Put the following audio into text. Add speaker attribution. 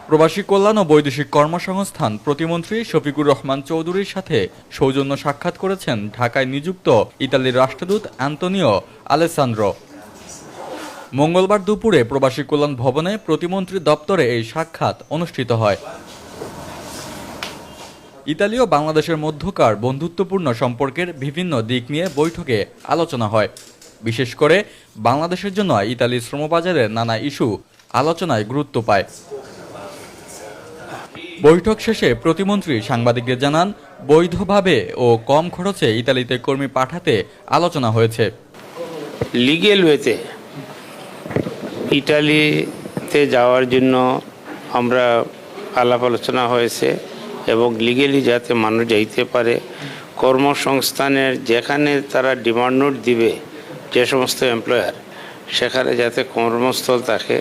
Speaker 1: প্রবাসী কল্যাণ ও বৈদেশিক কর্মসংস্থান প্রতিমন্ত্রী শফিকুর রহমান চৌধুরীর সাথে সৌজন্য সাক্ষাৎ করেছেন ঢাকায় নিযুক্ত ইতালির রাষ্ট্রদূত অ্যান্তোনিও আলেসান্দ্রো। মঙ্গলবার দুপুরে প্রবাসী কল্যাণ ভবনে প্রতিমন্ত্রী দপ্তরে এই সাক্ষাৎ অনুষ্ঠিত হয়। ইতালি ও বাংলাদেশের মধ্যকার বন্ধুত্বপূর্ণ সম্পর্কের বিভিন্ন দিক নিয়ে বৈঠকে আলোচনা হয়। বিশেষ করে বাংলাদেশের জন্য ইতালির শ্রমবাজারের নানা ইস্যু আলোচনায় গুরুত্ব পায়। বৈঠক শেষে প্রতিমন্ত্রী সাংবাদিকদের জানান, বৈধভাবে ও কম খরচে ইতালিতে কর্মী পাঠাতে আলোচনা হয়েছে।
Speaker 2: লিগেল ওয়েতে ইটালিতে যাওয়ার জন্য আমরা আলাপ আলোচনা হয়েছে এবং লিগেলি যাতে মানুষ যাইতে পারে, কর্মসংস্থানের যেখানে তারা ডিমান্ড নোট দিবে যে সমস্ত এমপ্লয়ার, সেখানে যাতে কর্মস্থল থাকে